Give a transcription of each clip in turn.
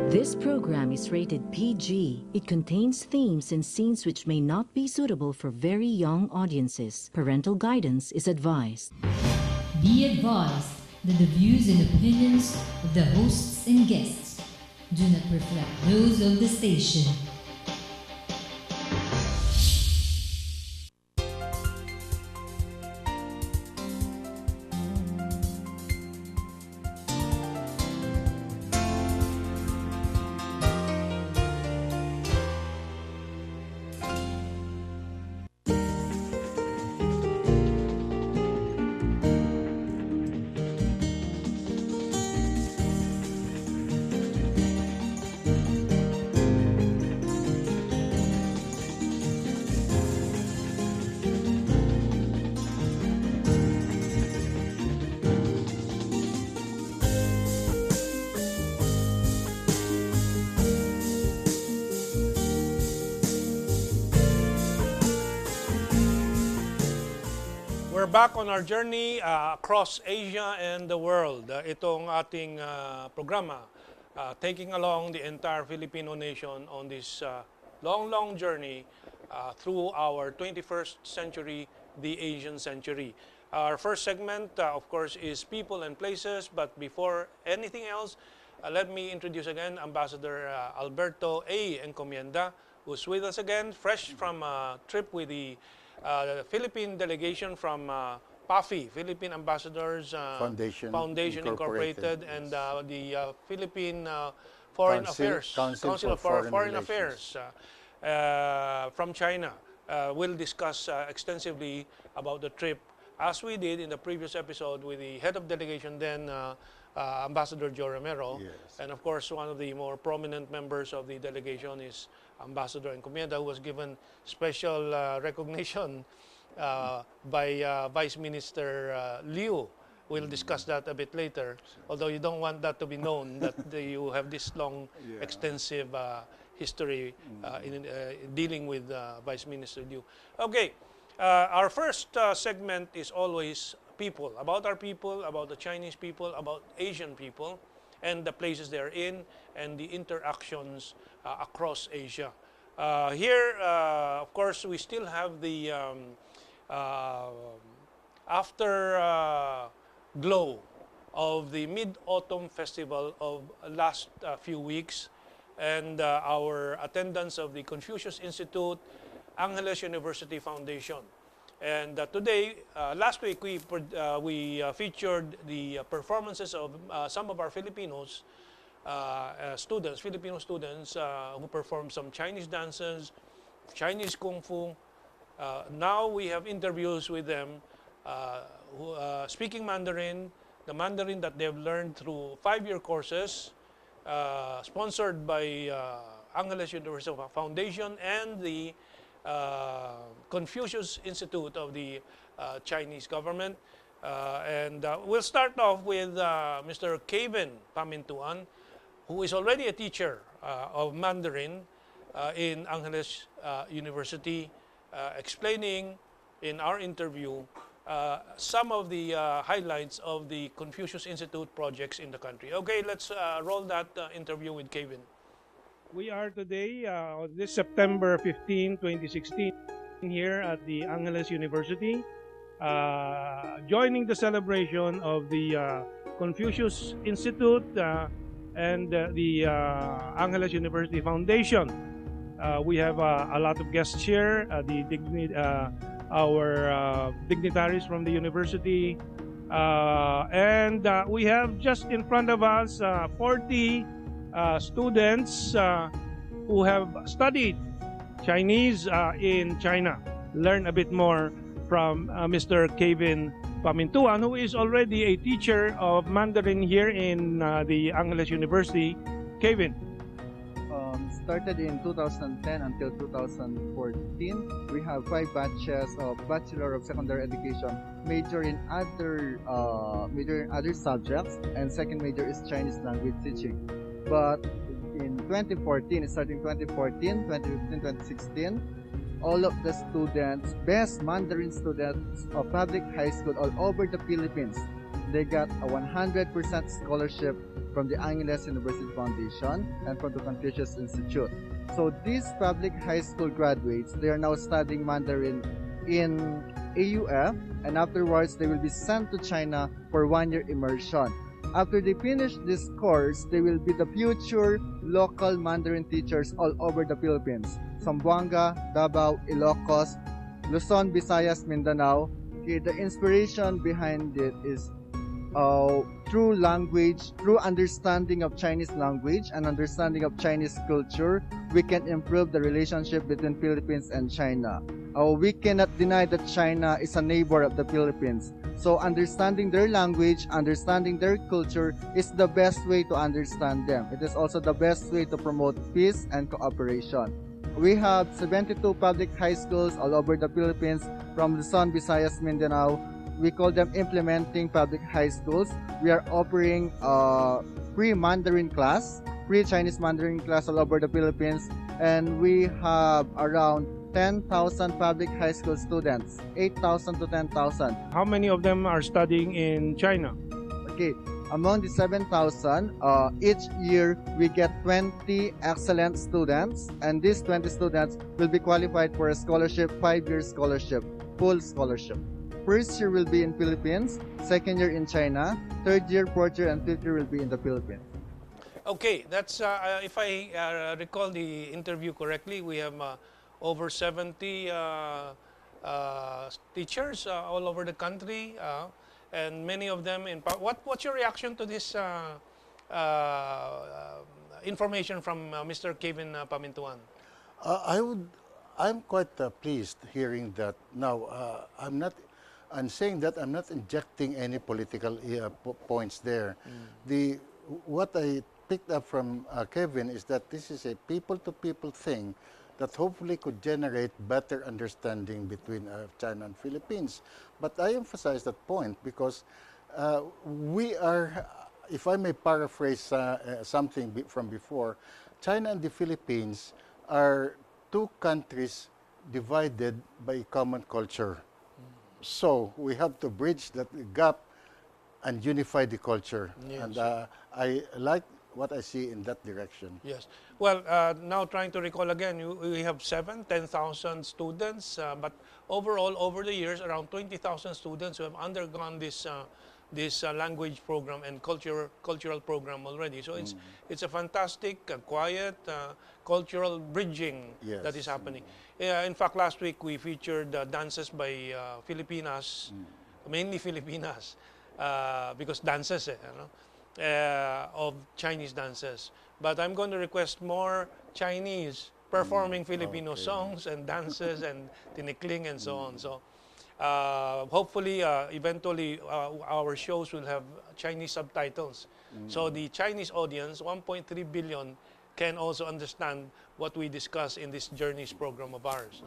This program is rated PG. It contains themes and scenes which may not be suitable for very young audiences. Parental guidance is advised. Be advised that the views and opinions of the hosts and guests do not reflect those of the station. We're back on our journey across Asia and the world. Itong ating programa, taking along the entire Filipino nation on this long journey through our 21st century, the Asian century. Our first segment, of course, is people and places. But before anything else, let me introduce again Ambassador Alberto A. Encomienda, who's with us again, fresh from a trip with the Philippine delegation from PAFI, Philippine Ambassadors Foundation Incorporated, and the Philippine Foreign Affairs Council of Foreign Affairs from China. We'll discuss extensively about the trip, as we did in the previous episode with the head of delegation then, Ambassador Joe Romero. Yes. And of course, one of the more prominent members of the delegation is Ambassador Encomienda, who was given special recognition by Vice Minister Liu. We'll discuss that a bit later, although you don't want that to be known, that you have this long, extensive history in dealing with Vice Minister Liu. Okay, our first segment is always people, about our people, about the Chinese people, about Asian people, and the places they're in, and the interactions across Asia. Here, of course, we still have the after glow of the Mid-Autumn Festival of last few weeks, and our attendance of the Confucius Institute, Angeles University Foundation. And today, last week, we featured the performances of some of our Filipinos, Filipino students who performed some Chinese dances, Chinese Kung Fu. Now we have interviews with them who, speaking Mandarin, the Mandarin that they've learned through 5-year courses, sponsored by Angeles University Foundation and the Confucius Institute of the Chinese government. And we'll start off with Mr. Kevin Pamintuan, who is already a teacher of Mandarin in Angeles University, explaining in our interview some of the highlights of the Confucius Institute projects in the country. Okay, let's roll that interview with Kevin. We are today, on this September 15, 2016, here at the Angeles University, joining the celebration of the Confucius Institute and the Angeles University Foundation. We have a lot of guests here, our dignitaries from the university, and we have just in front of us 40 students who have studied Chinese in China. Learn a bit more from Mr. Kevin Pamintuan, who is already a teacher of Mandarin here in the Angeles University. Kevin. Started in 2010 until 2014. We have 5 batches of Bachelor of Secondary Education, major in other subjects, and second major is Chinese language teaching. But in 2014, starting 2014, 2015, 2016, all of the students, best Mandarin students of public high school all over the Philippines, They got a 100% scholarship from the Angeles University Foundation and from the Confucius Institute. So these public high school graduates, they are now studying Mandarin in AUF, and afterwards they will be sent to China for 1-year immersion. After they finish this course, they will be the future local Mandarin teachers all over the Philippines. Zamboanga, Davao, Ilocos, Luzon, Visayas, Mindanao. Okay, the inspiration behind it is through language, through understanding of Chinese language and understanding of Chinese culture, we can improve the relationship between Philippines and China. We cannot deny that China is a neighbor of the Philippines. So understanding their language, understanding their culture is the best way to understand them. It is also the best way to promote peace and cooperation. We have 72 public high schools all over the Philippines from Luzon, Visayas, Mindanao. We call them implementing public high schools. We are offering free Mandarin class, free Chinese Mandarin class all over the Philippines. And we have around 10,000 public high school students, 8,000 to 10,000. How many of them are studying in China? Okay, among the 7,000, each year we get 20 excellent students, and these 20 students will be qualified for a scholarship, 5-year scholarship, full scholarship. First year will be in Philippines, second year in China, third year, fourth year, and fifth year will be in the Philippines. Okay, that's if I recall the interview correctly, we have over 70 teachers all over the country, and many of them in. What's your reaction to this information from Mr. Kevin Pamintuan? I'm quite pleased hearing that. Now, I'm saying that I'm not injecting any political points there. What I picked up from Kevin is that this is a people-to-people thing that hopefully could generate better understanding between China and Philippines. But I emphasize that point because we are, if I may paraphrase something from before, China and the Philippines are two countries divided by a common culture. So we have to bridge that gap and unify the culture. Yes. And I like what I see in that direction. Yes. Well, now trying to recall again, we have 10,000 students, but overall, over the years, around 20,000 students who have undergone this language program and cultural program already. So it's a fantastic, quiet, cultural bridging that is happening. In fact, last week we featured dances by Filipinas, mainly Filipinas, because dances, you know, of Chinese dances. But I'm going to request more Chinese performing Filipino songs and dances and tinikling and so on. So hopefully, eventually, our shows will have Chinese subtitles. So the Chinese audience, 1.3 billion, can also understand what we discuss in this Journeys program of ours.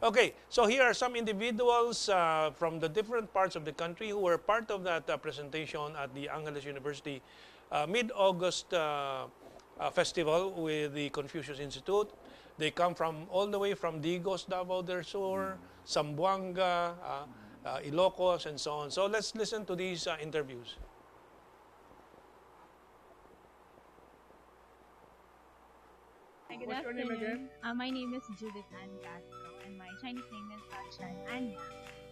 Okay, so here are some individuals from the different parts of the country who were part of that presentation at the Angeles University mid-August festival with the Confucius Institute. They come from all the way from Digos, Davao del Sur, Zamboanga, Ilocos, and so on. So let's listen to these interviews. Hi, good What's your name afternoon. My name is Judith Ann Castro, and my Chinese name is Chen Anya.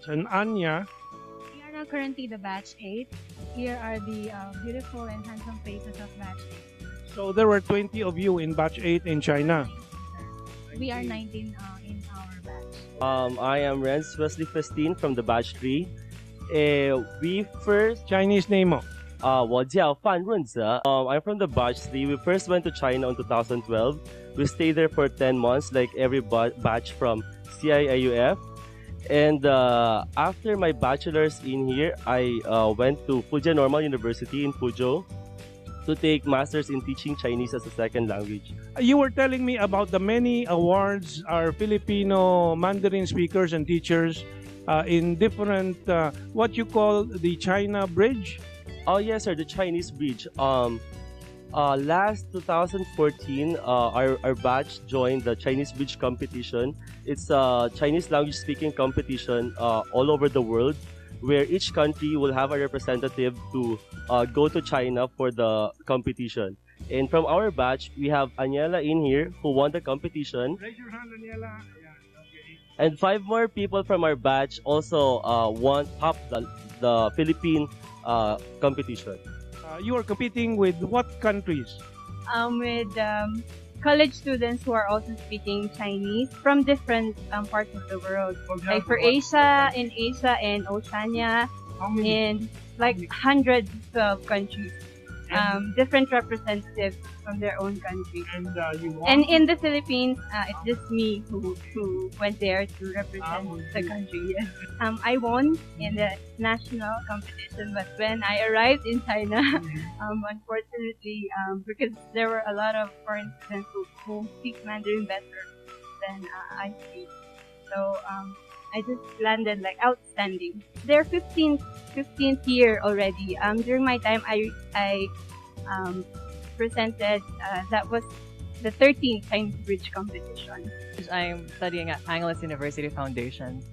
Chen Anya. We are now currently the batch 8. Here are the beautiful and handsome faces of batch 8. So there were 20 of you in batch 8 in China. We are 19 in our batch. I am Renz Wesley Festin from the batch 3. We first Chinese name mo? 我叫范润泽. I'm from the batch 3. We first went to China in 2012. We stayed there for 10 months, like every batch from CIIUF. And after my bachelor's in here, I went to Fujian Normal University in Fuzhou to take master's in teaching Chinese as a second language. You were telling me about the many awards our Filipino Mandarin speakers and teachers in different, what you call the China Bridge? Oh yes, sir, the Chinese Bridge. Last 2014, our batch joined the Chinese Bridge competition. It's a Chinese language speaking competition all over the world. where each country will have a representative to go to China for the competition. And from our batch, we have Aniela in here who won the competition. Raise your hand, Daniela. Yeah, okay. And 5 more people from our batch also topped the Philippine competition. You are competing with what countries? With college students who are also speaking Chinese from different parts of the world. Like for Asia, in Asia and Oceania, How many? in like hundreds of countries. Different representatives from their own country. And you won? And in the Philippines, it's just me who went there to represent the country. Yes. I won in the national competition, but when I arrived in China, unfortunately, because there were a lot of foreign students who speak Mandarin better than I speak, so I just landed like outstanding. They're 15th year already. During my time, I presented that was the 13th Chinese Bridge competition. I'm studying at Angeles University Foundation.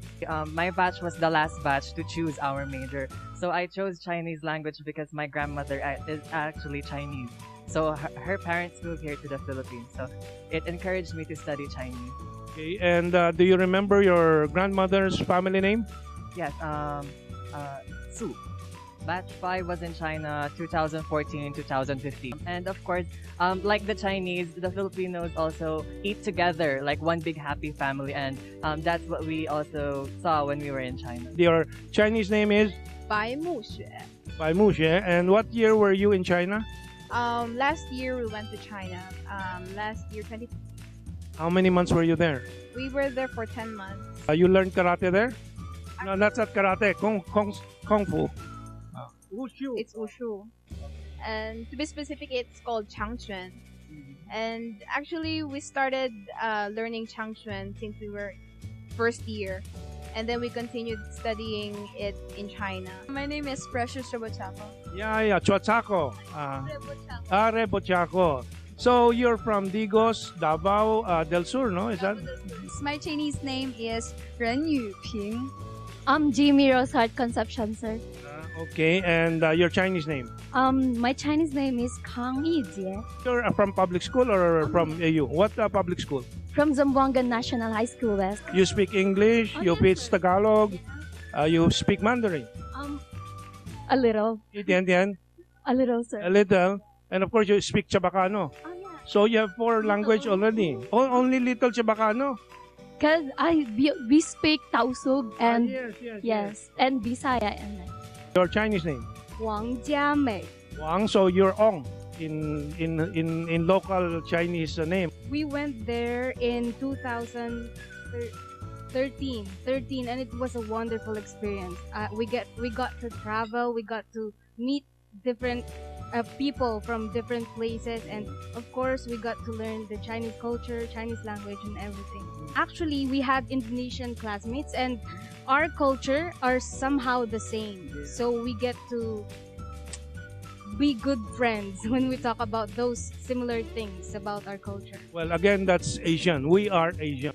My batch was the last batch to choose our major. So I chose Chinese language because my grandmother is actually Chinese. So her parents moved here to the Philippines. So it encouraged me to study Chinese. Okay, and do you remember your grandmother's family name? Yes, Su. Batch 5 was in China 2014-2015. And of course, like the Chinese, the Filipinos also eat together like one big happy family. And that's what we also saw when we were in China. Your Chinese name is? 白木雪. Bai Muxue. And what year were you in China? Last year we went to China. Last year, 20. How many months were you there? We were there for 10 months. You learned karate there? No, that's not karate. Kung Fu. Wushu. It's wushu. And to be specific, it's called Changquan. And actually, we started learning Changquan since we were first year. And then we continued studying it in China. My name is Precious Robochaco. Yeah, Chuachaco. Rebochaco. So you're from Digos, Davao del Sur, no? Is that? My Chinese name is Ren Yuping. I'm Jimmy Rosart Conception, sir. Okay, and your Chinese name? My Chinese name is Kang Yijie. You're from public school or from AU? What public school? From Zamboanga National High School West. You speak English, you speak Tagalog, you speak Mandarin. A little. Yan. A little, sir. A little. And of course, you speak Chabacano. Oh, yeah. So you have 4 language already. Only little Chabacano. Because we speak Tausug and yes. and Bisaya and Your Chinese name? Wang Jiamei. Wang, so you're Ong in local Chinese name. We went there in 2013, and it was a wonderful experience. We got to travel, we got to meet different people from different places, and of course we got to learn the Chinese culture, Chinese language, and everything. Actually, we had Indonesian classmates, and our culture are somehow the same, so we get to be good friends when we talk about those similar things about our culture. Well, again, that's Asian. We are Asian.